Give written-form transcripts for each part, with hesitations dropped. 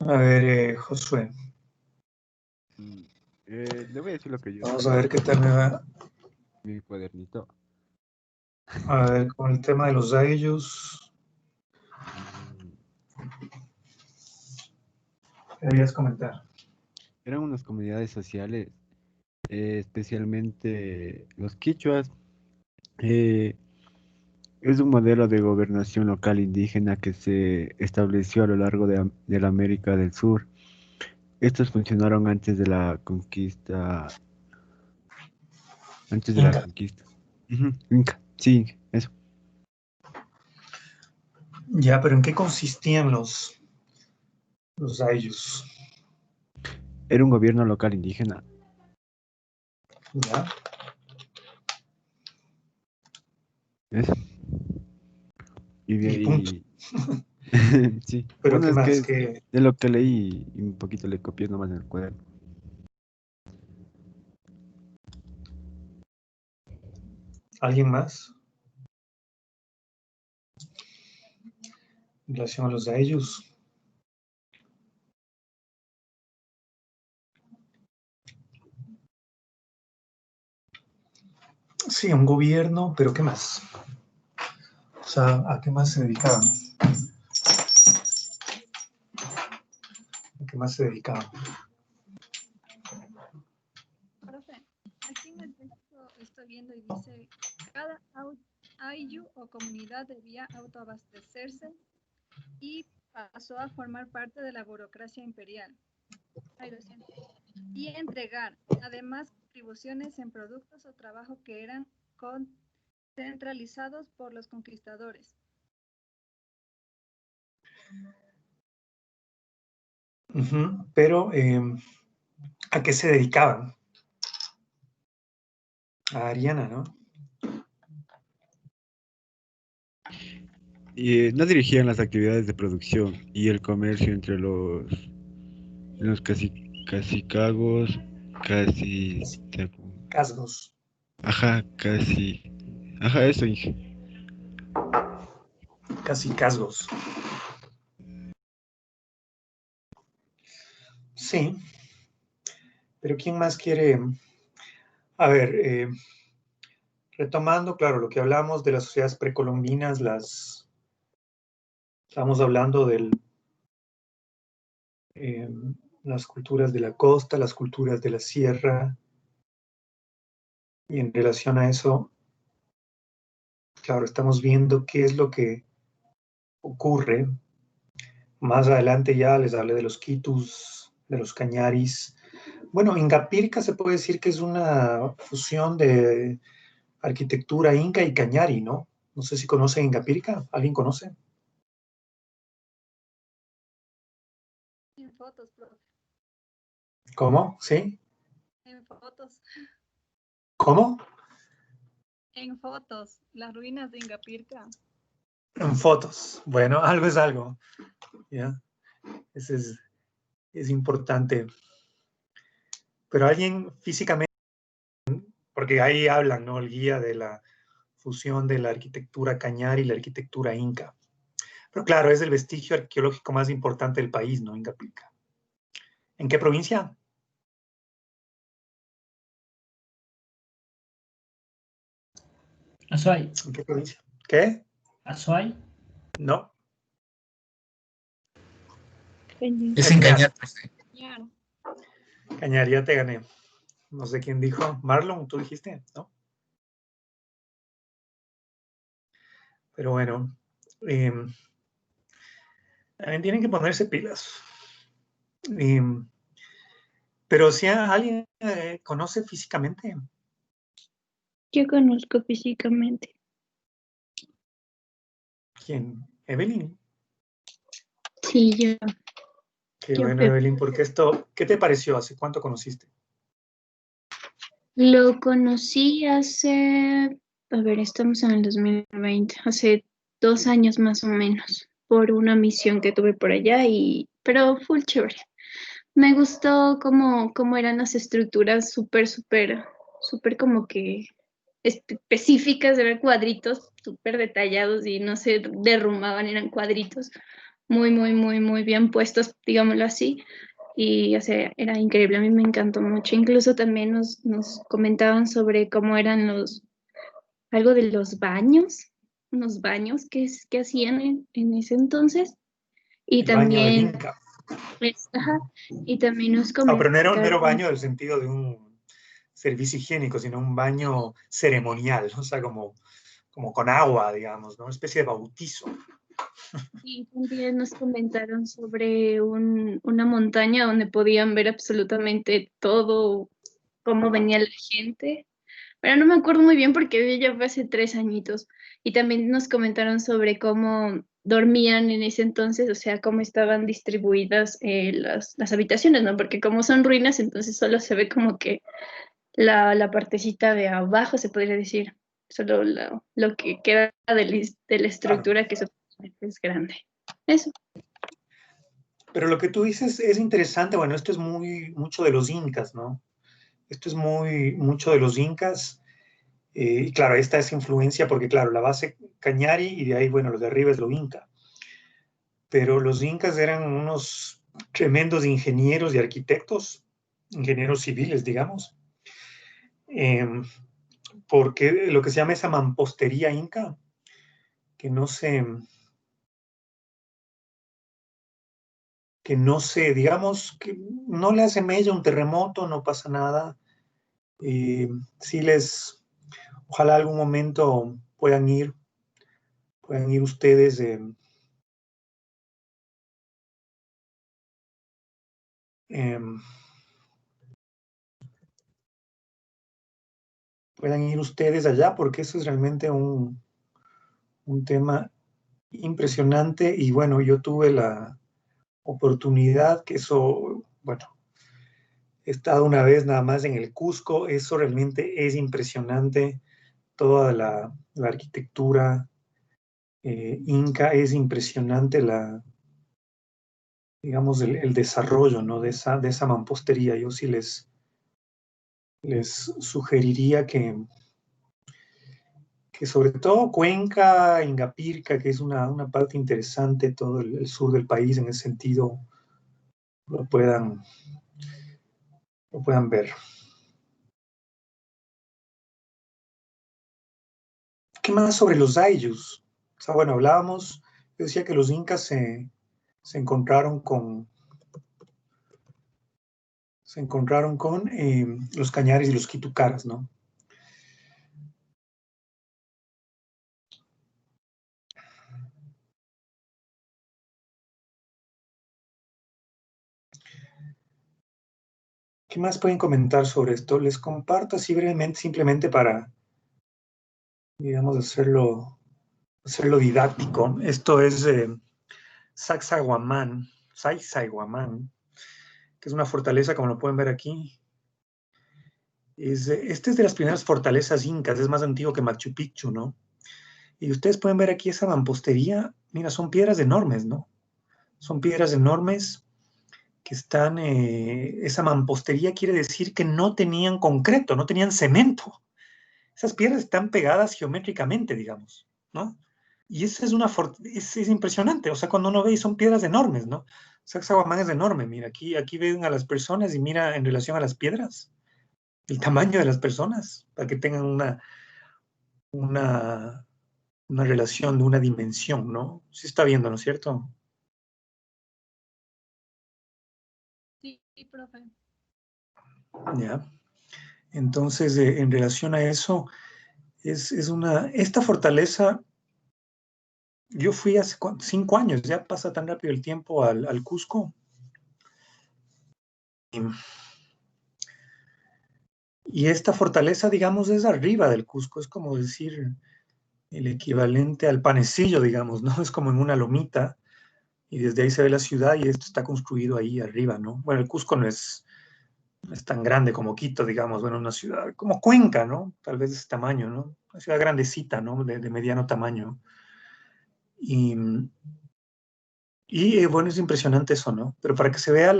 A ver, Josué, Mm, Le voy a decir lo que yo vamos a escribí ver qué tal me va. en mi cuadernito. A ver, con el tema de los ellos, Mm, querías comentar. Eran unas comunidades sociales, especialmente los quichuas. eh, es un modelo de gobernación local indígena que se estableció a lo largo de la América del Sur. Estos funcionaron antes de la Inca. conquista. Ujú, Inca, sí, eso. Ya, pero ¿en qué consistían los ellos? Era un gobierno local indígena. Ya, Eso. Y de y punto. ahí, sí. Pero Bueno, ¿qué es más? que ¿Qué, de lo que leí y un poquito le copié nomás en el cuaderno. ¿Alguien más en relación a los ellos? Sí, un gobierno, pero ¿qué más? O sea, ¿a qué más se dedicaban? ¿A qué más se dedicaban? Profe, aquí en el texto estoy viendo y dice, cada ayllu o comunidad debía autoabastecerse y pasó a formar parte de la burocracia imperial. Ay, lo siento. Y entregar, además, contribuciones en productos o trabajo que eran centralizados por los conquistadores. Pero, ¿a qué se dedicaban? A Ariana, ¿no? Y no dirigían las actividades de producción y el comercio entre los cacicagos, casi, Casgos. ajá, casi, ajá, eso, Inge. Casi casgos. Sí, pero ¿quién más quiere? A ver, retomando, claro, lo que hablamos de las sociedades precolombinas, estamos hablando de las culturas de la costa, las culturas de la sierra, y en relación a eso, claro, estamos viendo qué es lo que ocurre. Más adelante ya les hablé de los quitus, de los cañaris. Bueno, Ingapirca se puede decir que es una fusión de arquitectura inca y cañari, ¿no? No sé si conocen Ingapirca. ¿Alguien conoce? En fotos, profe, ¿Cómo? ¿Sí? en fotos, ¿Cómo? en fotos, las ruinas de Ingapirca. En fotos. Bueno, algo es algo. ¿Ya? Eso es importante. Pero alguien físicamente, porque ahí hablan, ¿no? El guía de la fusión de la arquitectura cañari y la arquitectura inca. Pero claro, es el vestigio arqueológico más importante del país, ¿no? Ingapirca. ¿En qué provincia? Azuay. ¿En qué provincia? ¿Qué? Azuay. No. Es engañar, profe. Claro. Cañari, ya te gané. No sé quién dijo. Marlon, tú dijiste, ¿no? Pero bueno, también tienen que ponerse pilas. Pero si alguien conoce físicamente, Yo conozco físicamente. ¿quién? Evelyn. Sí, yo, Qué yo bueno, fui- Evelyn, porque esto, ¿qué te pareció? ¿Hace cuánto conociste? lo conocí hace, a ver, estamos en el 2020, hace 2 años más o menos, por una misión que tuve por allá pero full chévere. Me gustó cómo eran las estructuras súper como que específicas, eran cuadritos súper detallados y no se derrumbaban, eran cuadritos muy, muy, muy, muy bien puestos, digámoslo así. Y o sea, era increíble, a mí me encantó mucho. Incluso también nos comentaban sobre cómo eran algo de los baños, unos baños que hacían en ese entonces. Y El baño del también, Inca. ajá, y también nos No, pero no era comentaron, baño en el sentido de un servicio higiénico, sino un baño ceremonial, o sea, como con agua, digamos, ¿no? Una especie de bautizo. y también nos comentaron sobre una montaña donde podían ver absolutamente todo, cómo venía la gente. Pero no me acuerdo muy bien porque ya fue hace 3 añitos. Y también nos comentaron sobre cómo dormían en ese entonces, o sea, cómo estaban distribuidas las habitaciones, ¿no? Porque como son ruinas, entonces solo se ve como que la partecita de abajo, se podría decir, solo lo que queda de la Claro. estructura que supuestamente es grande. Eso. Pero lo que tú dices es interesante, bueno, esto es mucho de los incas, ¿no? Esto es mucho de los incas. Y claro, esta es influencia porque, claro, la base Cañari y de ahí, bueno, lo de arriba es lo inca. Pero los incas eran unos tremendos ingenieros y arquitectos, ingenieros civiles, digamos, eh, porque lo que se llama esa mampostería inca, que no se, digamos, que no le hace mella un terremoto, no pasa nada. Sí ojalá algún momento puedan ir ustedes. Em, Puedan ir ustedes allá, porque eso es realmente un tema impresionante. Y bueno, yo tuve la oportunidad, que eso, bueno, he estado una vez nada más en el Cusco, eso realmente es impresionante, toda la arquitectura inca, es impresionante digamos, el desarrollo, ¿no? de esa mampostería. Yo sí les sugeriría que sobre todo Cuenca, Ingapirca, que es una parte interesante, todo el sur del país en ese sentido, lo puedan, lo puedan ver. ¿Qué más sobre los ayllus? O sea, bueno, hablábamos, yo decía que los incas se encontraron con los cañaris y los quitucaras, ¿no? ¿Qué más pueden comentar sobre esto? Les comparto así brevemente, simplemente para, digamos, hacerlo didáctico. Esto es Sacsayhuamán, que es una fortaleza, como lo pueden ver aquí. Este es de las primeras fortalezas incas, es más antiguo que Machu Picchu, ¿no? Y ustedes pueden ver aquí esa mampostería, mira, son piedras enormes, ¿no? Son piedras enormes que están, esa mampostería quiere decir que no tenían concreto, no tenían cemento. Esas piedras están pegadas geométricamente, digamos, ¿no? Y eso es impresionante, o sea, cuando uno ve, y son piedras enormes, ¿no? Sacsayhuamán es enorme, mira, aquí ven a las personas y mira en relación a las piedras, el tamaño de las personas, para que tengan una, una relación de una dimensión, ¿no? Sí está viendo, ¿no es cierto? Sí, profe. Ya. Entonces, en relación a eso, esta fortaleza, yo fui hace 5 años, ya pasa tan rápido el tiempo al Cusco. Y esta fortaleza, digamos, es arriba del Cusco, es como decir el equivalente al Panecillo, digamos, ¿no? Es como en una lomita, y desde ahí se ve la ciudad y esto está construido ahí arriba, ¿no? Bueno, el Cusco no es tan grande como Quito, digamos, bueno, una ciudad como Cuenca, ¿no? Tal vez de ese tamaño, ¿no? Una ciudad grandecita, ¿no? De mediano tamaño. Y, bueno, es impresionante eso, ¿no? Pero para que se vea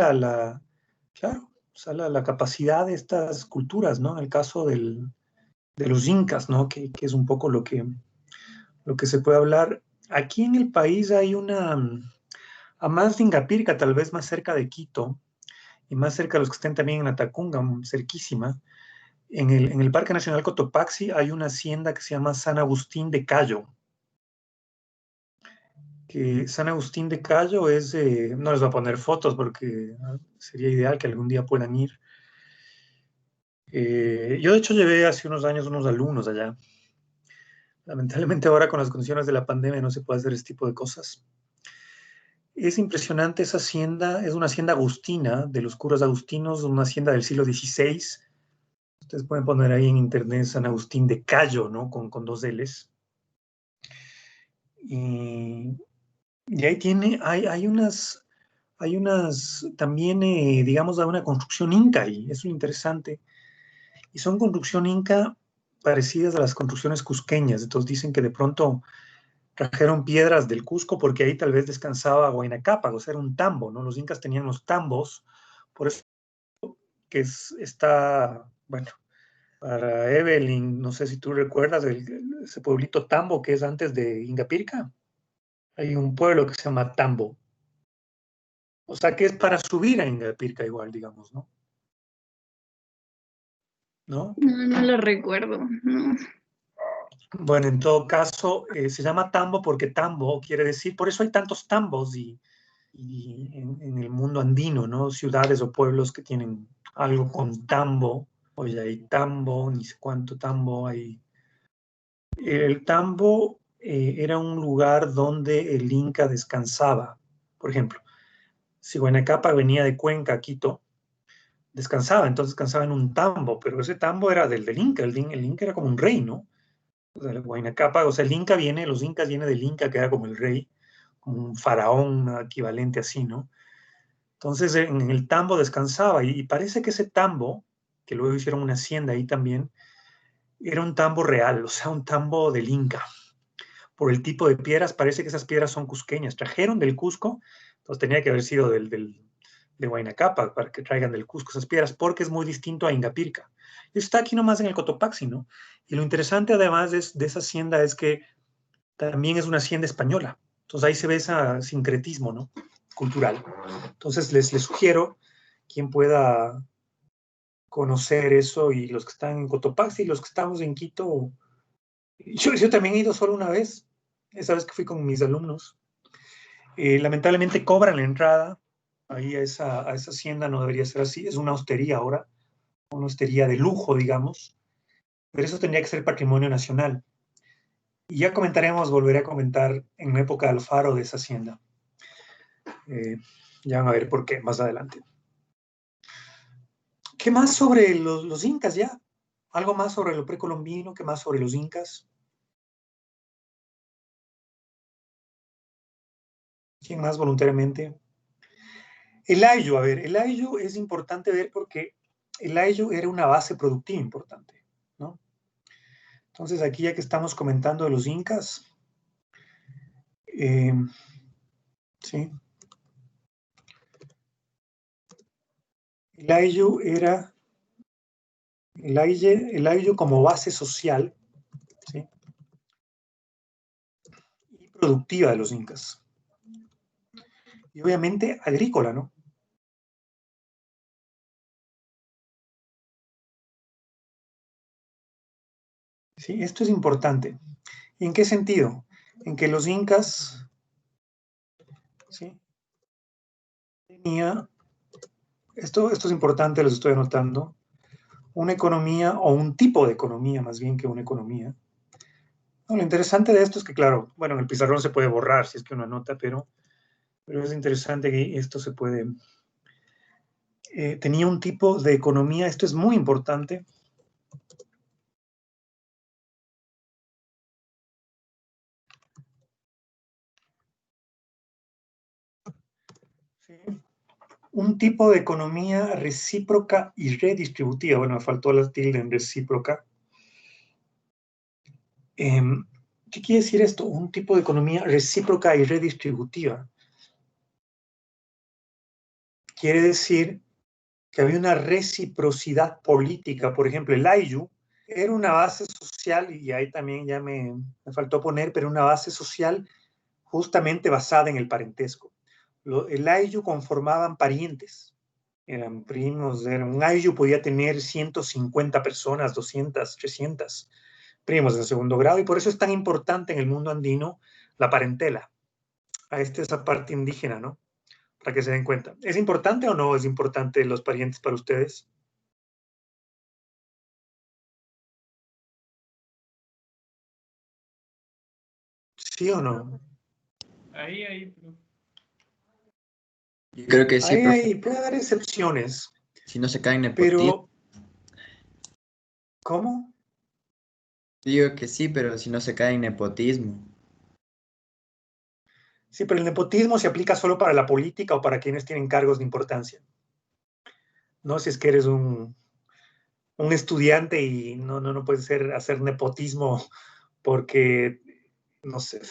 claro, o sea, la capacidad de estas culturas, ¿no? En el caso de los incas, ¿no? Que es un poco lo que se puede hablar. Aquí en el país hay a más de Ingapirca, tal vez más cerca de Quito, y más cerca de los que estén también en Atacunga, cerquísima, en el Parque Nacional Cotopaxi hay una hacienda que se llama San Agustín de Cayo. Que San Agustín de Cayo es, no les voy a poner fotos porque sería ideal que algún día puedan ir. Yo de hecho llevé hace unos años unos alumnos allá. Lamentablemente ahora con las condiciones de la pandemia no se puede hacer este tipo de cosas. Es impresionante esa hacienda, es una hacienda agustina de los curas agustinos, una hacienda del siglo XVI. Ustedes pueden poner ahí en internet San Agustín de Cayo, ¿no? Con dos L's. Y ahí hay unas también, digamos, de una construcción inca y eso es interesante. Y son construcción inca parecidas a las construcciones cusqueñas. Entonces dicen que de pronto trajeron piedras del Cusco porque ahí tal vez descansaba Huayna Cápago, o sea, era un tambo, ¿no? Los incas tenían los tambos, por eso que está, bueno, para Evelyn, no sé si tú recuerdas ese pueblito Tambo que es antes de Ingapirca. Hay un pueblo que se llama Tambo. O sea, que es para subir a Ingapirca igual, digamos, ¿no? ¿No? No, no lo recuerdo, no. Bueno, en todo caso, se llama Tambo porque Tambo quiere decir, por eso hay tantos tambos y en el mundo andino, ¿no? Ciudades o pueblos que tienen algo con tambo. Oye, hay tambo, ni sé cuánto tambo hay. El tambo era un lugar donde el Inca descansaba. Por ejemplo, si Huayna venía de Cuenca a Quito, descansaba, entonces descansaba en un tambo, pero ese tambo era del Inca, el Inca era como un rey, ¿no? O sea, el Huayna o sea, el Inca viene, los Incas vienen del Inca, que era como el rey, como un faraón equivalente así, ¿no? Entonces en el tambo descansaba y parece que ese tambo, que luego hicieron una hacienda ahí también, era un tambo real, o sea, un tambo del Inca. Por el tipo de piedras, parece que esas piedras son cusqueñas. Trajeron del Cusco, entonces tenía que haber sido de Huayna Cápac para que traigan del Cusco esas piedras, porque es muy distinto a Ingapirca. Y está aquí nomás en el Cotopaxi, ¿no? Y lo interesante además de esa hacienda es que también es una hacienda española. Entonces ahí se ve ese sincretismo, ¿no? Cultural. Entonces les sugiero quien pueda conocer eso y los que están en Cotopaxi y los que estamos en Quito. Yo también he ido solo una vez, esa vez que fui con mis alumnos. Lamentablemente cobran la entrada, ahí a esa hacienda no debería ser así, es una hostería ahora, una hostería de lujo, digamos, pero eso tendría que ser patrimonio nacional. Y ya comentaremos, volveré a comentar en época de Alfaro de esa hacienda. Ya van a ver por qué más adelante. ¿Qué más sobre los incas ya? ¿Algo más sobre lo precolombino? ¿Qué más sobre los incas? ¿Quién más voluntariamente? El ayllu, a ver, el ayllu es importante ver porque el ayllu era una base productiva importante, ¿no? Entonces aquí ya que estamos comentando de los incas, sí, el ayllu era el ayllu como base social, ¿sí? Y productiva de los incas. Y obviamente agrícola, ¿no? Sí, esto es importante. ¿Y en qué sentido? En que los incas, ¿sí? Tenía, esto es importante, los estoy anotando, una economía o un tipo de economía más bien que una economía. No, lo interesante de esto es que, claro, bueno, en el pizarrón se puede borrar si es que uno anota, pero es interesante que esto se puede... tenía un tipo de economía, esto es muy importante. ¿Sí? Un tipo de economía recíproca y redistributiva. Bueno, me faltó la tilde en recíproca. ¿Qué quiere decir esto? Un tipo de economía recíproca y redistributiva. Quiere decir que había una reciprocidad política. Por ejemplo, el ayllu era una base social, y ahí también ya me faltó poner, pero una base social justamente basada en el parentesco. El ayllu conformaban parientes, eran primos, un ayllu podía tener 150 personas, 200, 300 primos de segundo grado, y por eso es tan importante en el mundo andino la parentela. A esa parte indígena, ¿no? Para que se den cuenta. ¿Es importante o no es importante los parientes para ustedes? ¿Sí o no? Ahí. Yo creo que sí, profe. Puede haber excepciones, Si no se cae en pero nepotismo. ¿cómo? Digo que sí, pero si no se cae en nepotismo. Sí, pero el nepotismo se aplica solo para la política o para quienes tienen cargos de importancia. No si es que eres un estudiante y no puedes hacer nepotismo porque, no sé,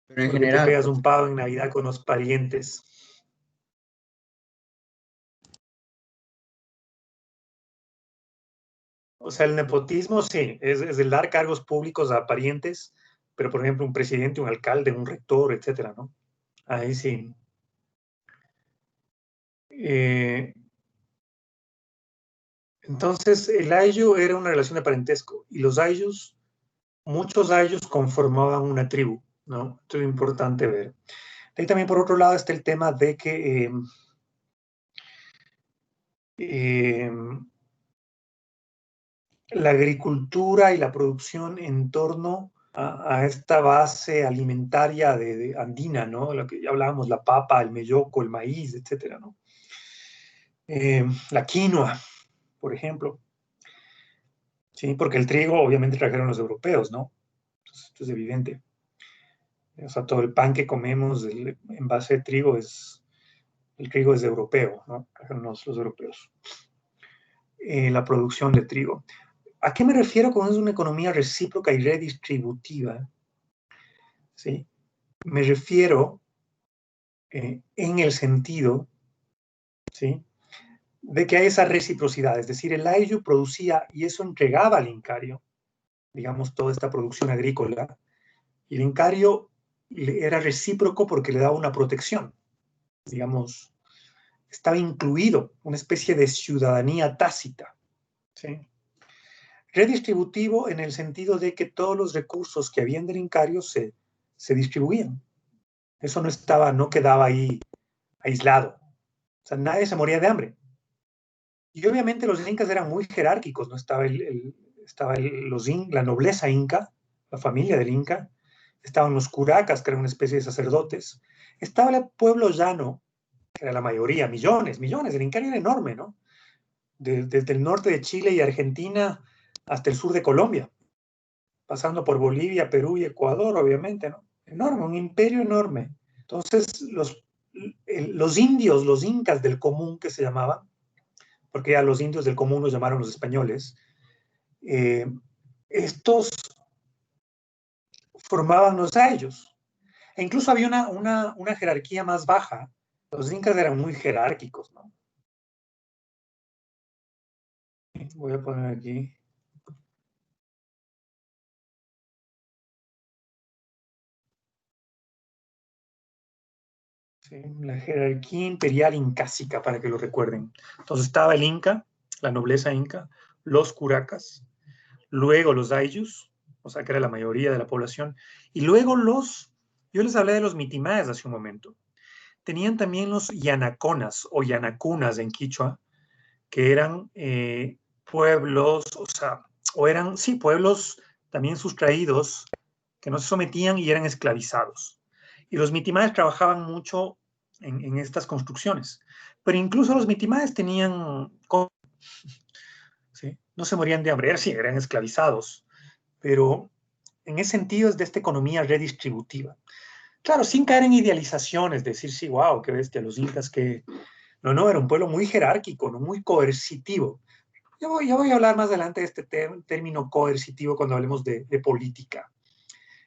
Pero en porque te general, pegas profe. un pavo en Navidad con los parientes. O sea, el nepotismo sí, es el dar cargos públicos a parientes, pero por ejemplo un presidente, un alcalde, un rector, etcétera, ¿no? Ahí sí. Entonces, el ayllu era una relación de parentesco y los ayllus, muchos ayllus conformaban una tribu, ¿no? Esto es importante ver. Ahí también, por otro lado, está el tema de que la agricultura y la producción en torno a esta base alimentaria de andina, ¿no? Lo que ya hablábamos, la papa, el melloco, el maíz, etcétera, ¿no? La quinoa, por ejemplo, ¿sí? Porque el trigo obviamente trajeron los europeos, ¿no? Entonces, esto es evidente. O sea, todo el pan que comemos en base de trigo el trigo es europeo, ¿no? Trajeron los europeos. La producción de trigo. ¿A qué me refiero con es una economía recíproca y redistributiva? ¿Sí? Me refiero en el sentido, ¿sí?, de que hay esa reciprocidad, es decir, el ayllu producía y eso entregaba al incario, digamos, toda esta producción agrícola, y el incario era recíproco porque le daba una protección, digamos, estaba incluido, una especie de ciudadanía tácita, ¿sí? Redistributivo en el sentido de que todos los recursos que habían del incario se distribuían. Eso no quedaba ahí aislado. O sea, nadie se moría de hambre. Y obviamente los incas eran muy jerárquicos, ¿no? Estaba la nobleza inca, la familia del inca, estaban los curacas, que eran una especie de sacerdotes, estaba el pueblo llano, que era la mayoría, millones, el incario era enorme, ¿no? Desde el norte de Chile y Argentina hasta el sur de Colombia, pasando por Bolivia, Perú y Ecuador, obviamente, ¿no? Enorme, un imperio enorme. Entonces, los indios, los incas del común que se llamaban, porque ya los indios del común los llamaron los españoles, estos formaban los ayllus. E incluso había una jerarquía más baja. Los incas eran muy jerárquicos, ¿no? Voy a poner aquí. Sí, la jerarquía imperial incásica, para que lo recuerden. Entonces estaba el inca, la nobleza inca, los curacas, luego los ayllus, o sea que era la mayoría de la población, y luego yo les hablé de los mitimaes hace un momento. Tenían también los yanaconas o yanacunas en quichua, que eran pueblos, sí, pueblos también sustraídos, que no se sometían y eran esclavizados. Y los mitimaes trabajaban mucho en estas construcciones. Pero incluso los mitimaes tenían, ¿sí?, no se morían de hambre, sí, eran esclavizados. Pero en ese sentido es de esta economía redistributiva. Claro, sin caer en idealizaciones, decir, sí, wow, qué bestia, los incas que... No, era un pueblo muy jerárquico, ¿no? Muy coercitivo. Ya voy a hablar más adelante de este término coercitivo cuando hablemos de política.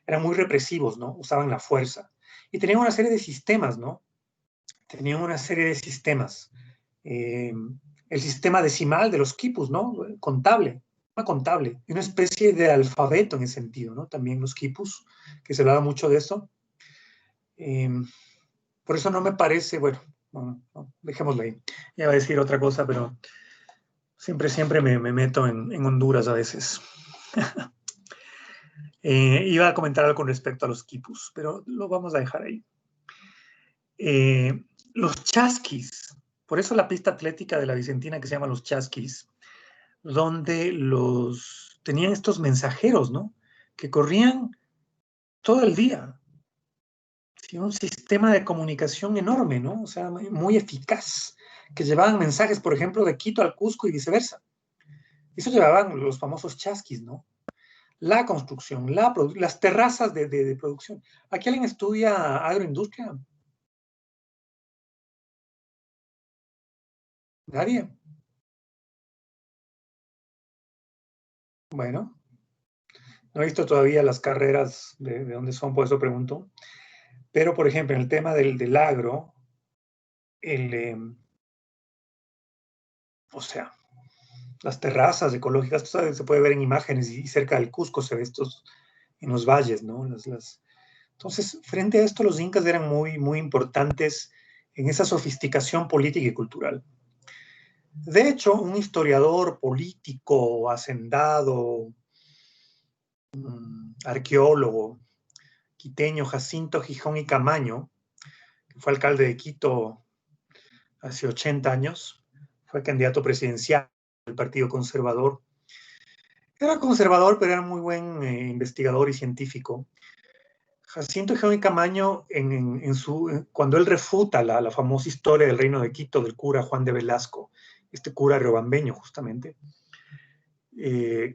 Eran muy represivos, ¿no? Usaban la fuerza. Y tenían una serie de sistemas, ¿no? Tenían una serie de sistemas. El sistema decimal de los quipus, ¿no? Contable. Y una especie de alfabeto en ese sentido, ¿no? También los quipus, que se hablaba mucho de esto. Por eso no me parece, bueno, no, dejémoslo ahí. Ya va a decir otra cosa, pero siempre me meto en Honduras a veces. Iba a comentar algo con respecto a los quipus, pero lo vamos a dejar ahí. Los chasquis, por eso la pista atlética de la Vicentina que se llama los chasquis, donde tenían estos mensajeros, ¿no? Que corrían todo el día. Sí, un sistema de comunicación enorme, ¿no? O sea, muy eficaz, que llevaban mensajes, por ejemplo, de Quito al Cusco y viceversa. Eso llevaban los famosos chasquis, ¿no? La construcción, las terrazas de producción. ¿Aquí alguien estudia agroindustria? Nadie. Bueno, no he visto todavía las carreras de dónde son, por eso pregunto. Pero, por ejemplo, en el tema del agro, o sea, las terrazas ecológicas, tú sabes, se puede ver en imágenes y cerca del Cusco se ve estos en los valles, ¿no? Entonces, frente a esto, los incas eran muy, muy importantes en esa sofisticación política y cultural. De hecho, un historiador político, hacendado, arqueólogo, quiteño, Jacinto Gijón y Camaño, que fue alcalde de Quito hace 80 años, fue candidato presidencial del Partido Conservador. Era conservador, pero era muy buen investigador y científico. Jacinto Gijón y Camaño, cuando él refuta la famosa historia del reino de Quito del cura Juan de Velasco, este cura riobambeño justamente,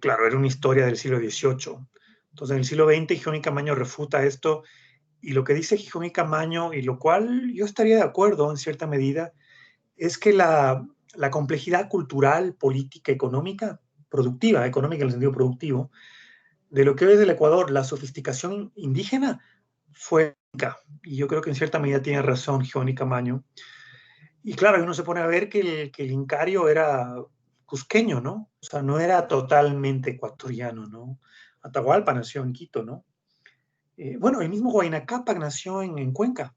claro, era una historia del siglo XVIII. Entonces, en el siglo XX, Gijón y Camaño refuta esto, y lo que dice Gijón y Camaño, y lo cual yo estaría de acuerdo en cierta medida, es que la complejidad cultural, política, económica, productiva, económica en el sentido productivo, de lo que hoy es el Ecuador, la sofisticación indígena, fue Inca. Y yo creo que en cierta medida tiene razón Gijón y Camaño. Y claro, uno se pone a ver que el incario era cusqueño, ¿no? O sea, no era totalmente ecuatoriano, ¿no? Atahualpa nació en Quito, ¿no? Bueno, el mismo Huayna Cápac nació en Cuenca.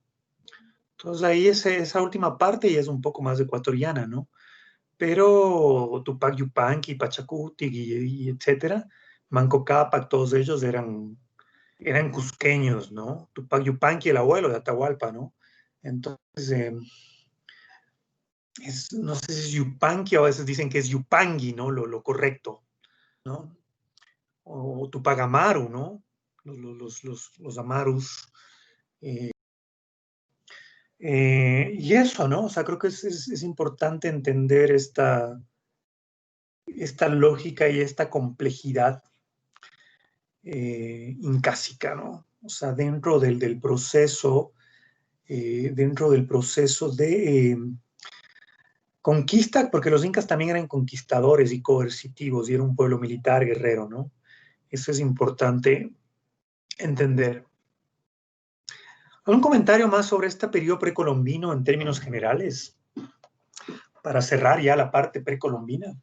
Entonces ahí esa última parte ya es un poco más ecuatoriana, ¿no? Pero Tupac Yupanqui, Pachacuti y etcétera, Manco Cápac, todos ellos eran cusqueños, ¿no? Tupac Yupanqui, el abuelo de Atahualpa, ¿no? Entonces, no sé si es Yupanqui, o a veces dicen que es Yupangui, ¿no? Lo correcto, ¿no? O Tupac Amaru, ¿no? Los Amarus. Y eso, ¿no? O sea, creo que es importante entender esta lógica y esta complejidad incásica, ¿no? O sea, dentro del proceso de conquista, porque los incas también eran conquistadores y coercitivos, y era un pueblo militar, guerrero, ¿no? Eso es importante entender. ¿Algún comentario más sobre este periodo precolombino en términos generales? Para cerrar ya la parte precolombina.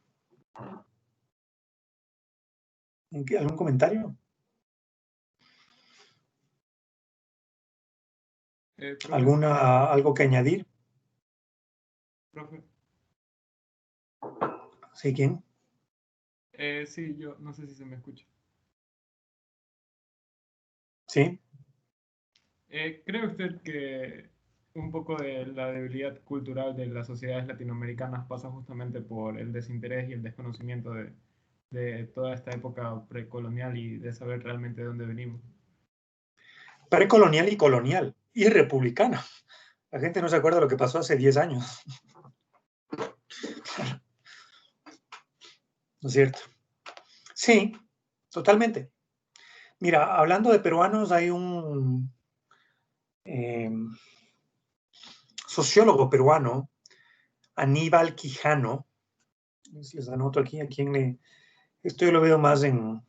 ¿Algún comentario? Profe, ¿Algo que añadir? profe. ¿Sí, quién? Sí, yo no sé si se me escucha. ¿Sí? ¿Cree usted que un poco de la debilidad cultural de las sociedades latinoamericanas pasa justamente por el desinterés y el desconocimiento de toda esta época precolonial y de saber realmente de dónde venimos? Precolonial y colonial, y republicana. La gente no se acuerda de lo que pasó hace 10 años. ¿No es cierto? Sí, totalmente. Mira, hablando de peruanos, hay un sociólogo peruano, Aníbal Quijano. Les anoto aquí a quien esto yo lo veo más en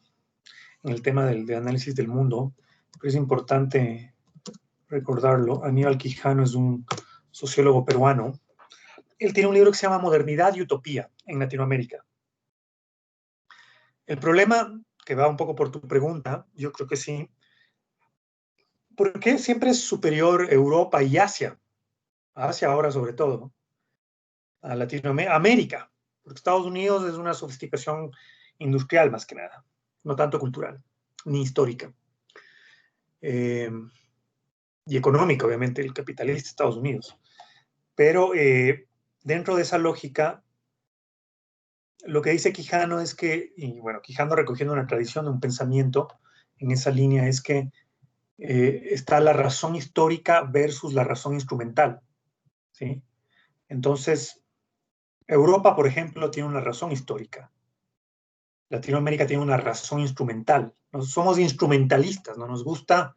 el tema de análisis del mundo, pero es importante recordarlo. Aníbal Quijano es un sociólogo peruano. Él tiene un libro que se llama Modernidad y Utopía en Latinoamérica. El problema, que va un poco por tu pregunta, yo creo que sí, ¿por qué siempre es superior Europa y Asia Asia ahora sobre todo, a Latinoamérica, porque Estados Unidos es una sofisticación industrial más que nada, no tanto cultural, ni histórica. Y económica, obviamente, el capitalista Estados Unidos. Pero dentro de esa lógica, lo que dice Quijano es que, y bueno, Quijano recogiendo una tradición, un pensamiento en esa línea, es que está la razón histórica versus la razón instrumental, ¿sí? Entonces, Europa, por ejemplo, tiene una razón histórica. Latinoamérica tiene una razón instrumental. Somos instrumentalistas, no nos gusta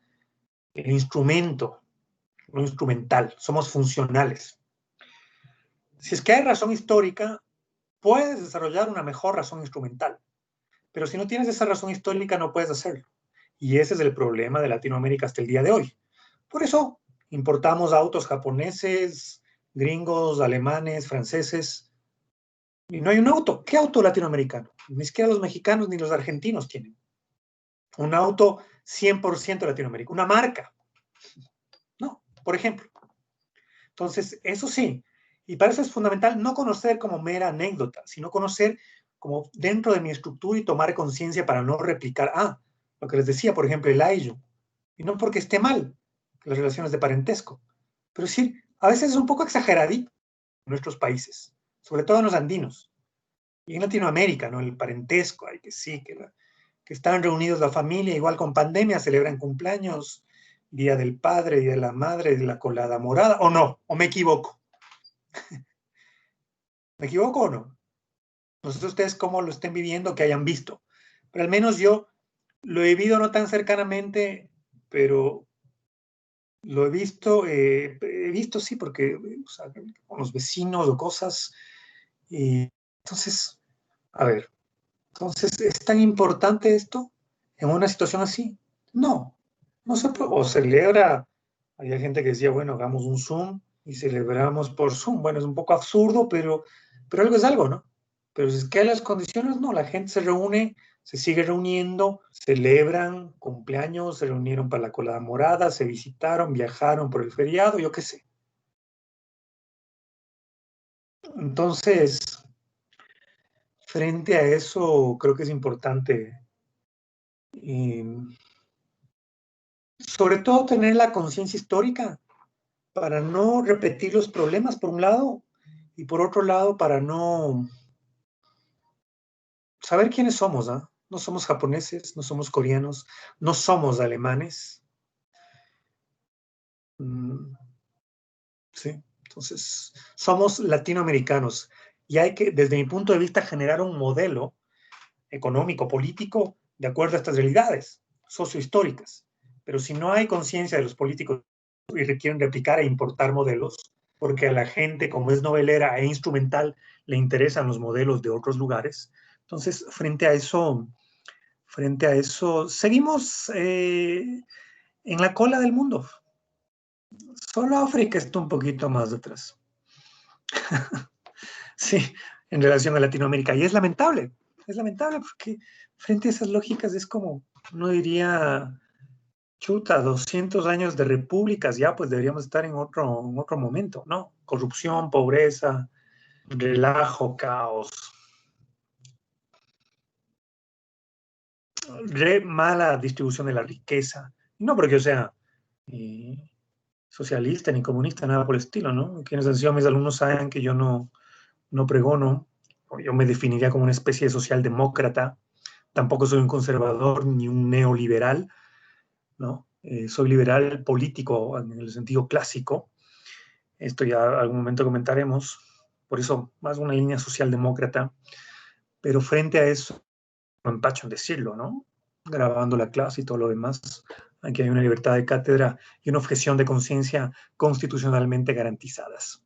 el instrumento, no instrumental, somos funcionales. Si es que hay razón histórica, puedes desarrollar una mejor razón instrumental, pero si no tienes esa razón histórica no puedes hacerlo. Y ese es el problema de Latinoamérica hasta el día de hoy. Por eso importamos autos japoneses, gringos, alemanes, franceses, y no hay un auto. ¿Qué auto latinoamericano? Ni siquiera los mexicanos ni los argentinos tienen. Un auto 100% latinoamericano, una marca. No, por ejemplo. Entonces, eso sí, y para eso es fundamental no conocer como mera anécdota, sino conocer como dentro de mi estructura y tomar conciencia para no replicar, lo que les decía, por ejemplo, el ayllu, y no porque esté mal las relaciones de parentesco, pero sí, a veces es un poco exageradito en nuestros países, sobre todo en los andinos, y en Latinoamérica, ¿no? El parentesco, hay que sí, que están reunidos la familia, igual con pandemia, celebran cumpleaños, Día del Padre, Día de la Madre, de la colada morada, o no, o me equivoco. ¿Me equivoco o no? No sé ustedes cómo lo estén viviendo, que hayan visto, pero al menos yo lo he vivido no tan cercanamente, pero lo he visto sí, porque o sea, con los vecinos o cosas, y entonces, a ver, entonces, ¿es tan importante esto en una situación así? No, no se puede, o celebra, había gente que decía, bueno, hagamos un Zoom y celebramos por Zoom. Bueno, es un poco absurdo, pero algo es algo, ¿no? Pero si es que hay las condiciones, no, la gente se reúne, se sigue reuniendo, celebran cumpleaños, se reunieron para la colada morada, se visitaron, viajaron por el feriado, yo qué sé. Entonces, frente a eso, creo que es importante, sobre todo tener la conciencia histórica para no repetir los problemas, por un lado, y por otro lado, para no saber quiénes somos, ¿ah? No somos japoneses, no somos coreanos, no somos alemanes. Sí, entonces somos latinoamericanos y hay que, desde mi punto de vista, generar un modelo económico, político, de acuerdo a estas realidades sociohistóricas. Pero si no hay conciencia de los políticos y requieren replicar e importar modelos, porque a la gente, como es novelera e instrumental, le interesan los modelos de otros lugares, entonces frente a eso seguimos en la cola del mundo. Solo África está un poquito más detrás. Sí, en relación a Latinoamérica. Y es lamentable porque frente a esas lógicas es como, uno diría, chuta, 200 años de repúblicas, ya pues deberíamos estar en otro momento, ¿no? Corrupción, pobreza, relajo, caos, mala distribución de la riqueza. No porque yo sea eh, socialista ni comunista, nada por el estilo, ¿no? Quienes han sido mis alumnos saben que yo no pregono, yo me definiría como una especie de socialdemócrata. Tampoco soy un conservador ni un neoliberal, ¿no? Soy liberal político en el sentido clásico. Esto ya algún momento comentaremos. Por eso, más una línea socialdemócrata. Pero frente a eso, no empacho en decirlo, ¿no? Grabando la clase y todo lo demás. Aquí hay una libertad de cátedra y una objeción de conciencia constitucionalmente garantizadas.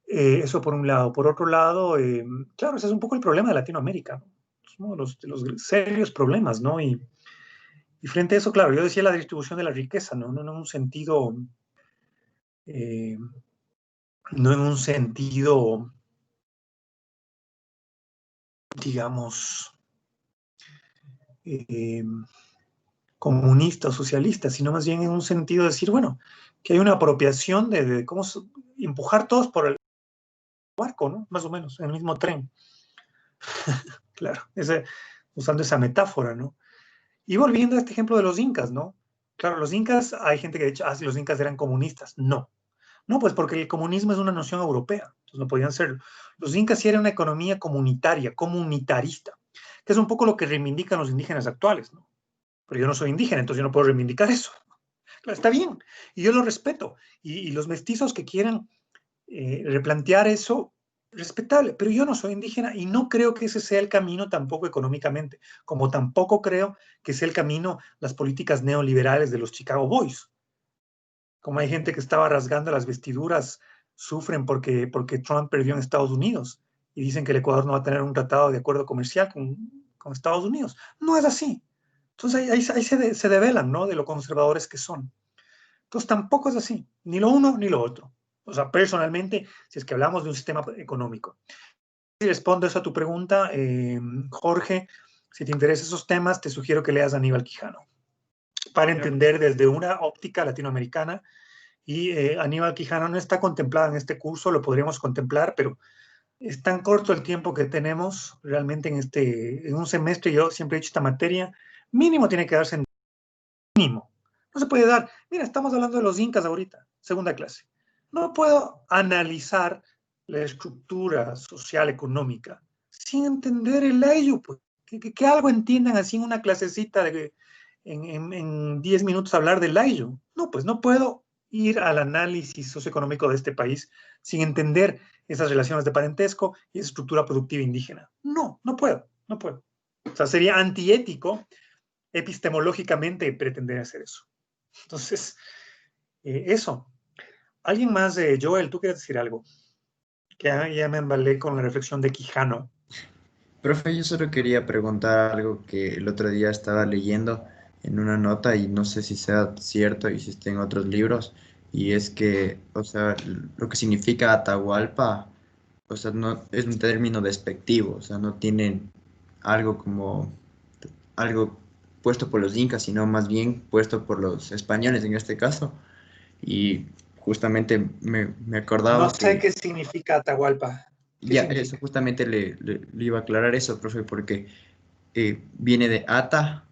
Eso por un lado. Por otro lado, claro, ese es un poco el problema de Latinoamérica, ¿no? Es uno de los serios problemas, ¿no? Y frente a eso, claro, yo decía la distribución de la riqueza, ¿no? No en un sentido, eh, no en un sentido, digamos, eh, comunista o socialista, sino más bien en un sentido de decir, bueno, que hay una apropiación de cómo, empujar todos por el barco, ¿no? Más o menos, en el mismo tren. Claro, usando esa metáfora, ¿no? Y volviendo a este ejemplo de los incas, ¿no? Claro, los incas, hay gente que ha dicho, si los incas eran comunistas. No. No, pues porque el comunismo es una noción europea, entonces no podían serlo. Los incas sí eran una economía comunitaria, comunitarista, que es un poco lo que reivindican los indígenas actuales, ¿no? Pero yo no soy indígena, entonces yo no puedo reivindicar eso. Claro, está bien, y yo lo respeto. Y los mestizos que quieran replantear eso, respetable, pero yo no soy indígena y no creo que ese sea el camino tampoco económicamente, como tampoco creo que sea el camino las políticas neoliberales de los Chicago Boys. Como hay gente que estaba rasgando las vestiduras, sufren porque Trump perdió en Estados Unidos y dicen que el Ecuador no va a tener un tratado de acuerdo comercial con Estados Unidos. No es así. Entonces ahí se develan, ¿no? De lo conservadores que son. Entonces tampoco es así, ni lo uno ni lo otro. O sea, personalmente, si es que hablamos de un sistema económico. Si respondo eso a tu pregunta, Jorge, si te interesan esos temas, te sugiero que leas a Aníbal Quijano para entender desde una óptica latinoamericana. Y Aníbal Quijano no está contemplado en este curso, lo podríamos contemplar, pero es tan corto el tiempo que tenemos realmente en un semestre. Yo siempre he dicho esta materia, mínimo tiene que darse en mínimo. No se puede dar. Mira, estamos hablando de los incas ahorita, segunda clase. No puedo analizar la estructura social económica sin entender el ayu, pues. Que algo entiendan así en una clasecita en 10 minutos hablar del ayu. No, pues no puedo ir al análisis socioeconómico de este país sin entender esas relaciones de parentesco y esa estructura productiva indígena. No, no puedo, no puedo. O sea, sería antiético epistemológicamente pretender hacer eso. Entonces, eso. ¿Alguien más? Joel, ¿tú quieres decir algo? Que ya me embalé con la reflexión de Quijano. Profe, yo solo quería preguntar algo que el otro día estaba leyendo en una nota y no sé si sea cierto y si está en otros libros, y es que, o sea, lo que significa Atahualpa, o sea, no es un término despectivo, o sea, no tienen algo como algo puesto por los incas, sino más bien puesto por los españoles en este caso. Y justamente me No acordaba sé que qué significa Atahualpa. ¿Qué ya eso, significa? justamente le iba a aclarar eso, profe, porque viene de ata,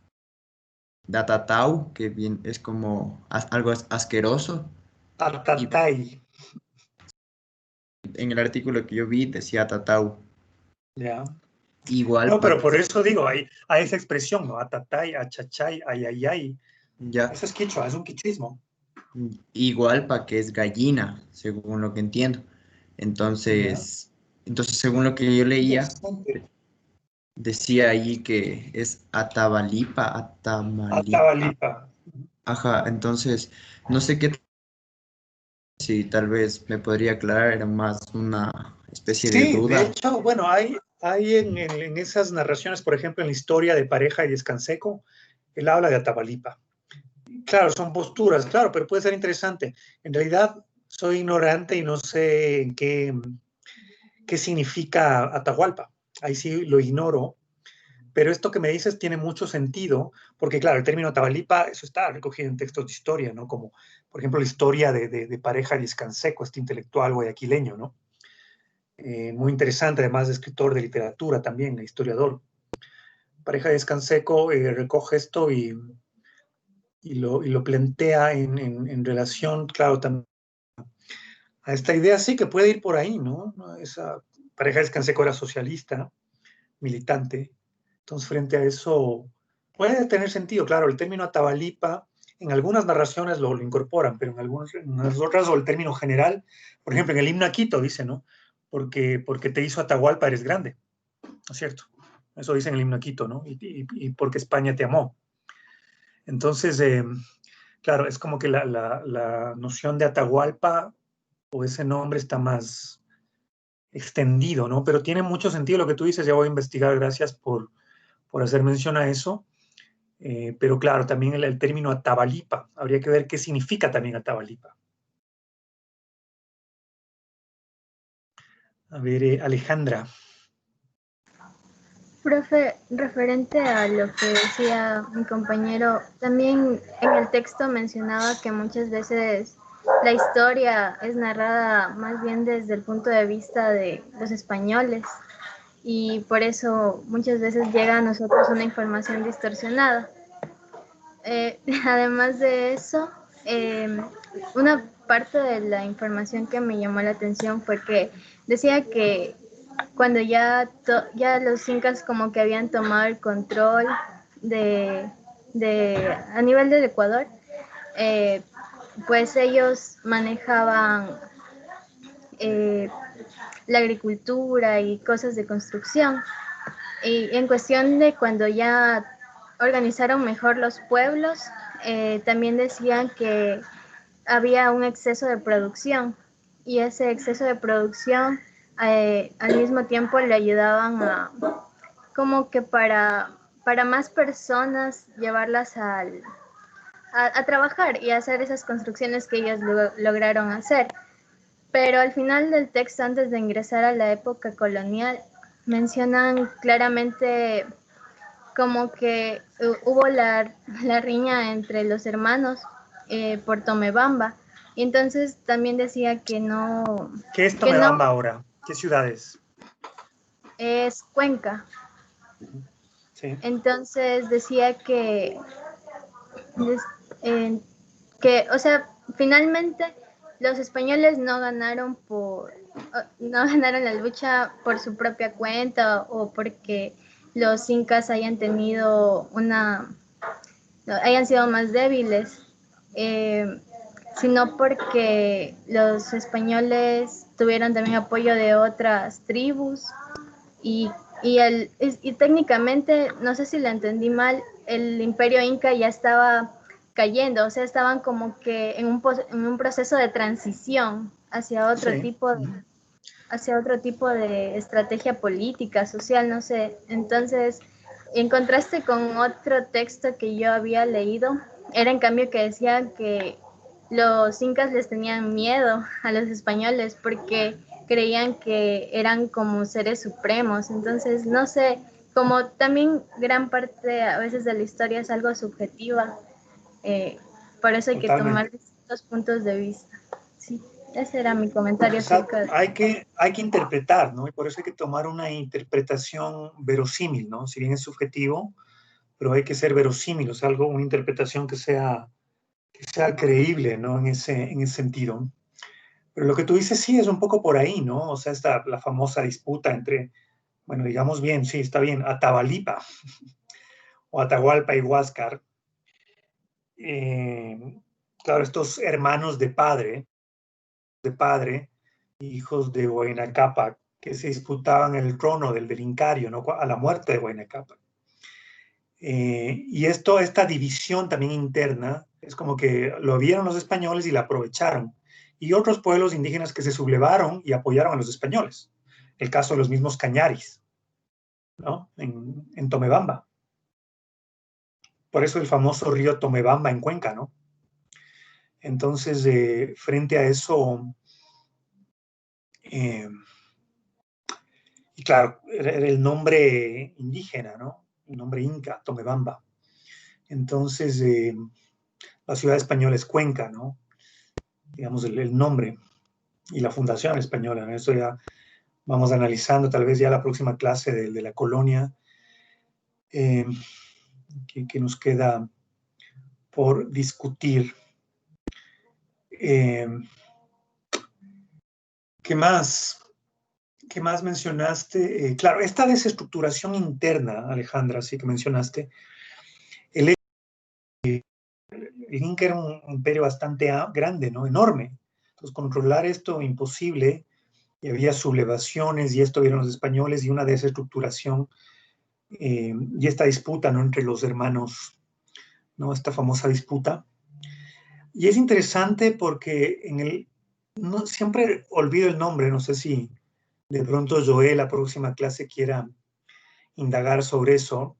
datatau, que bien, es como algo asqueroso. Y Atatai. en el artículo que yo vi decía tatau. Ya. Igual, No, pero por eso digo, hay esa expresión, ¿no? Atatay, achachay, ayayay. ya, Eso es quichua, es un quichuismo. igual que es gallina, según lo que entiendo. Ya. Entonces, según lo que yo leía, Interesante. decía ahí que es Atabalipa, Atamalipa. Atabalipa. Ajá, entonces, no sé qué, si tal vez me podría aclarar, era más una especie de Sí, de duda. hecho, bueno, hay en esas narraciones, por ejemplo, en la historia de Pareja y Descanseco, él habla de Atabalipa. Claro, son posturas, claro, pero puede ser interesante. En realidad, soy ignorante y no sé qué significa Atahualpa. Ahí sí lo ignoro, pero esto que me dices tiene mucho sentido, porque claro, el término Atabalipa, eso está recogido en textos de historia, ¿no? Como, por ejemplo, la historia de Pareja y Descanseco, este intelectual guayaquileño, ¿no? Muy interesante, además de escritor de literatura también, historiador. Pareja de Descanseco recoge esto y lo plantea en relación, claro, también a esta idea sí que puede ir por ahí, ¿no? Esa Pareja de Descanseco era socialista, militante, entonces frente a eso puede tener sentido, claro, el término Atabalipa en algunas narraciones lo incorporan, pero en las otras, o el término general, por ejemplo, en el himno a Quito dice, ¿no? Porque te hizo Atahualpa eres grande, ¿no es cierto? Eso dice en el himno a Quito, ¿no? Y porque España te amó. Entonces, claro, es como que la noción de Atahualpa o ese nombre está más extendido, ¿no? Pero tiene mucho sentido lo que tú dices, ya voy a investigar, gracias por hacer mención a eso. Pero claro, también el término Atabalipa, habría que ver qué significa también Atabalipa. A ver, Alejandra. Profe, referente a lo que decía mi compañero, también en el texto mencionaba que muchas veces la historia es narrada más bien desde el punto de vista de los españoles y por eso muchas veces llega a nosotros una información distorsionada. Además de eso, una parte de la información que me llamó la atención fue que decía que cuando ya los incas como que habían tomado el control a nivel del Ecuador, pues ellos manejaban la agricultura y cosas de construcción. Y en cuestión de cuando ya organizaron mejor los pueblos, también decían que había un exceso de producción y ese exceso de producción al mismo tiempo le ayudaban a como que para más personas llevarlas a trabajar y hacer esas construcciones que ellos lograron hacer. Pero al final del texto, antes de ingresar a la época colonial, mencionan claramente como que hubo la riña entre los hermanos por Tomebamba. Y entonces también decía que no... ¿Qué es que no Tomebamba ahora? ¿Qué ciudades? es Cuenca. Sí. Entonces decía o sea, finalmente los españoles no ganaron la lucha por su propia cuenta o porque los incas hayan sido más débiles, sino porque los españoles tuvieron también apoyo de otras tribus y, y técnicamente, no sé si lo entendí mal, el imperio inca ya estaba cayendo, o sea, estaban como que en un proceso de transición hacia otro Sí. tipo de estrategia política, social, no sé. Entonces, en contraste con otro texto que yo había leído, era en cambio que decía que los incas les tenían miedo a los españoles porque creían que eran como seres supremos. Entonces, no sé, como también gran parte a veces de la historia es algo subjetiva, por eso hay que tomar distintos puntos de vista. Sí, ese era mi comentario acerca de... Hay que interpretar, ¿no? Y por eso hay que tomar una interpretación verosímil, ¿no? Si bien es subjetivo, pero hay que ser verosímil, o sea, una interpretación que sea creíble, ¿no? En ese sentido. Pero lo que tú dices sí es un poco por ahí, ¿no? O sea, la famosa disputa entre, bueno, digamos bien, sí, está bien, Atabalipa o Atahualpa y Huáscar. Claro, estos hermanos de padre, hijos de Huayna Cápac, que se disputaban el trono del Incario, ¿no? A la muerte de Huayna Cápac. Y esta división también interna, es como que lo vieron los españoles y la aprovecharon. Y otros pueblos indígenas que se sublevaron y apoyaron a los españoles. El caso de los mismos Cañaris, ¿no? En Tomebamba. Por eso el famoso río Tomebamba en Cuenca, ¿no? Entonces, frente a eso, y claro, era el nombre indígena, ¿no? El nombre inca, Tomebamba. Entonces, la ciudad española es Cuenca, ¿no? Digamos, el nombre y la fundación española, ¿no? Eso ya vamos analizando tal vez ya la próxima clase de la colonia que nos queda por discutir. ¿Qué más? ¿Qué más mencionaste? Claro, esta desestructuración interna, Alejandra, sí que mencionaste, el Inca era un imperio bastante grande, ¿no? Enorme. Entonces, controlar esto imposible, y había sublevaciones, y esto vieron los españoles, y una desestructuración, y esta disputa, ¿no? Entre los hermanos, ¿no? Esta famosa disputa. Y es interesante porque no, siempre olvido el nombre, no sé si de pronto Joel, la próxima clase, quiera indagar sobre eso.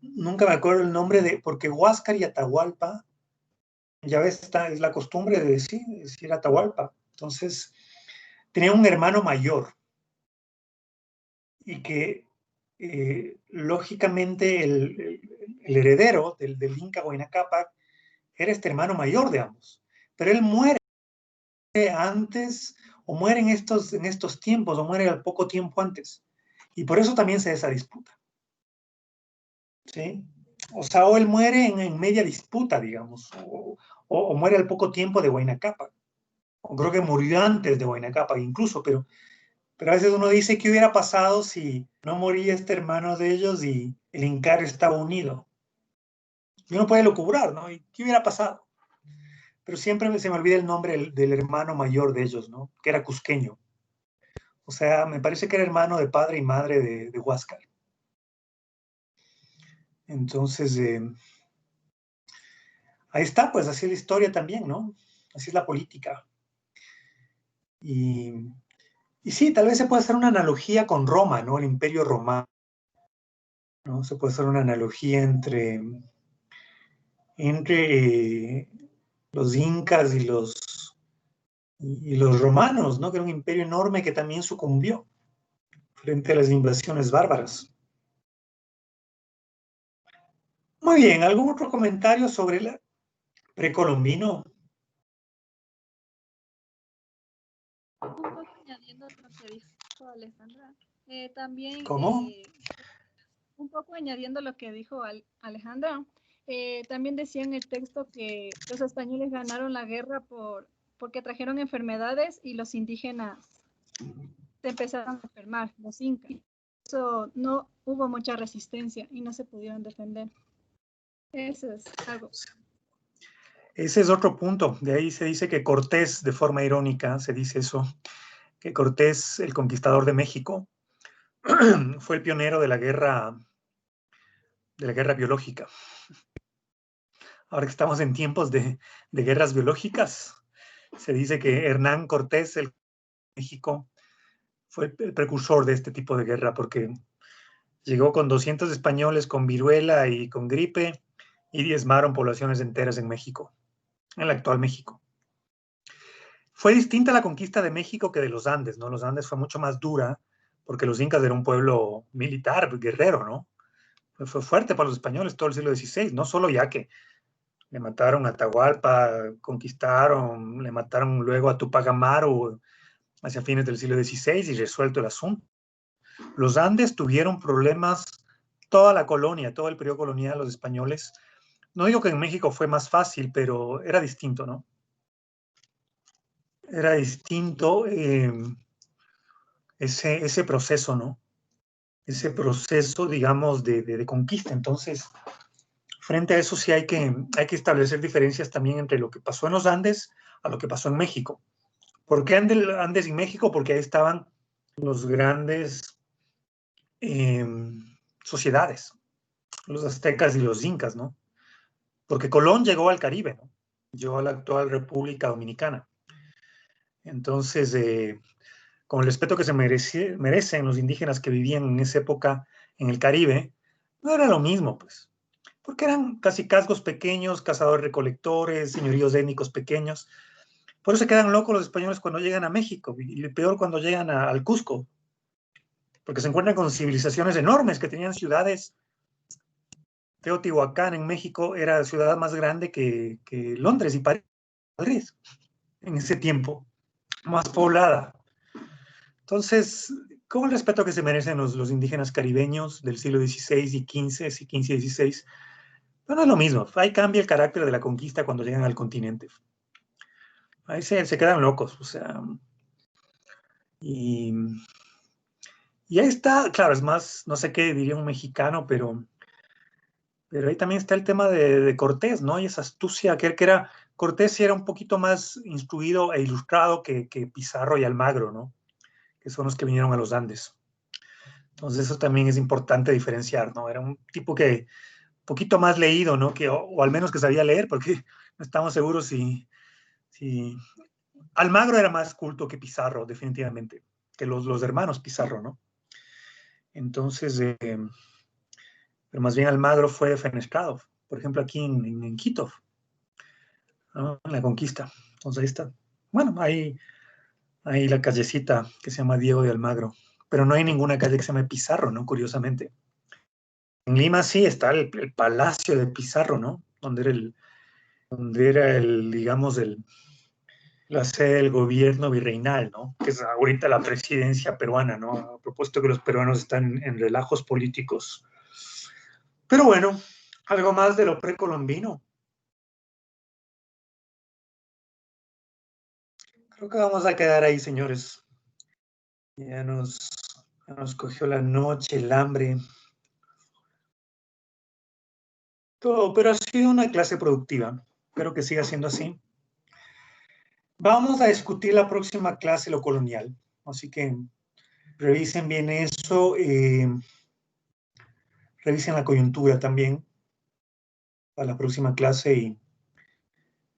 Nunca me acuerdo el nombre porque Huáscar y Atahualpa, ya ves, es la costumbre de decir Atahualpa. Entonces, tenía un hermano mayor y que lógicamente el heredero del Inca Huayna Cápac era este hermano mayor de ambos. Pero él muere antes, o muere en estos tiempos, o muere al poco tiempo antes. Y por eso también se da esa disputa. ¿Sí? O sea, o él muere en media disputa, digamos, o muere al poco tiempo de Huayna Cápac. O creo que murió antes de Huayna Cápac incluso, pero a veces uno dice qué hubiera pasado si no moría este hermano de ellos y el Incar estaba unido. Y uno puede lucubrar, ¿no? ¿Y qué hubiera pasado? Pero siempre se me olvida el nombre del hermano mayor de ellos, ¿no? Que era cusqueño. O sea, me parece que era hermano de padre y madre de Huáscar. Entonces, ahí está, pues así es la historia también, ¿no? Así es la política. Y sí, tal vez se puede hacer una analogía con Roma, ¿no? El Imperio Romano, ¿no? Se puede hacer una analogía entre los incas y los romanos, ¿no? Que era un imperio enorme que también sucumbió frente a las invasiones bárbaras. Muy bien, ¿algún otro comentario sobre el precolombino? Un poco añadiendo lo que dijo Alejandra, también ¿Cómo? un poco añadiendo lo que dijo Alejandra, también decía en el texto que los españoles ganaron la guerra porque trajeron enfermedades y los indígenas se empezaron a enfermar, los incas. Eso no hubo mucha resistencia y no se pudieron defender. Eso es algo. Ese es otro punto. De ahí se dice que Cortés, de forma irónica, se dice eso, que Cortés, el conquistador de México, fue el pionero de la guerra biológica. Ahora que estamos en tiempos de guerras biológicas, se dice que Hernán Cortés, el México, fue el precursor de este tipo de guerra, porque llegó con 200 españoles con viruela y con gripe y diezmaron poblaciones enteras en México, en el actual México. Fue distinta la conquista de México que de los Andes, ¿no? Los Andes fue mucho más dura, porque los incas eran un pueblo militar, guerrero, ¿no? Fue fuerte para los españoles todo el siglo XVI, no solo ya que le mataron a Atahualpa, conquistaron, le mataron luego a Tupac Amaru hacia fines del siglo XVI y resuelto el asunto. Los Andes tuvieron problemas, toda la colonia, todo el periodo colonial, los españoles. No digo que en México fue más fácil, pero era distinto, ¿no? Era distinto ese proceso, ¿no? Ese proceso, digamos, de conquista. Entonces, frente a eso sí hay que establecer diferencias también entre lo que pasó en los Andes a lo que pasó en México. ¿Por qué Andes y México? Porque ahí estaban los grandes sociedades, los aztecas y los incas, ¿no? Porque Colón llegó al Caribe, ¿no? Llegó a la actual República Dominicana. Entonces, con el respeto que se merecen los indígenas que vivían en esa época en el Caribe, no era lo mismo, pues. Porque eran casi cascos pequeños, cazadores-recolectores, señoríos étnicos pequeños. Por eso se quedan locos los españoles cuando llegan a México, y peor cuando llegan al Cusco, porque se encuentran con civilizaciones enormes que tenían ciudades. Teotihuacán en México era la ciudad más grande que Londres y París en ese tiempo, más poblada. Entonces, con el respeto que se merecen los indígenas caribeños del siglo XVI y XV y XVI, pero no es lo mismo. Ahí cambia el carácter de la conquista cuando llegan al continente. Ahí se quedan locos, o sea. Y ahí está, claro, es más, no sé qué diría un mexicano, pero ahí también está el tema de Cortés, ¿no? Y esa astucia, que era, Cortés sí era un poquito más instruido e ilustrado que Pizarro y Almagro, ¿no? Que son los que vinieron a los Andes. Entonces eso también es importante diferenciar, ¿no? Era un tipo que, un poquito más leído, ¿no? O al menos que sabía leer, porque no estamos seguros si Almagro era más culto que Pizarro, definitivamente, que los hermanos Pizarro, ¿no? Entonces, pero más bien Almagro fue defenestrado, por ejemplo, aquí en Quito, ¿no? En la conquista. Entonces ahí está. Bueno, hay la callecita que se llama Diego de Almagro, pero no hay ninguna calle que se llame Pizarro, ¿no? Curiosamente. En Lima sí está el Palacio de Pizarro, ¿no? Donde era donde era digamos, la sede del gobierno virreinal, ¿no? Que es ahorita la presidencia peruana, ¿no? A propósito que los peruanos están en relajos políticos. Pero bueno, algo más de lo precolombino. Creo que vamos a quedar ahí, señores. Ya nos cogió la noche, el hambre. Todo, pero ha sido una clase productiva. Espero que siga siendo así. Vamos a discutir la próxima clase lo colonial. Así que revisen bien eso. Revisen la coyuntura también para la próxima clase y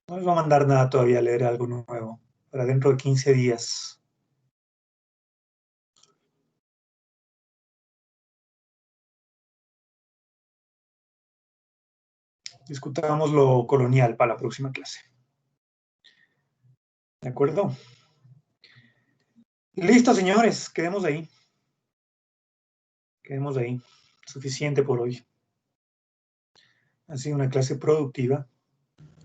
no les voy a mandar nada todavía a leer algo nuevo. Para dentro de 15 días. Discutamos lo colonial para la próxima clase. ¿De acuerdo? Listo, señores. Quedemos ahí. Quedemos ahí. Suficiente por hoy. Ha sido una clase productiva.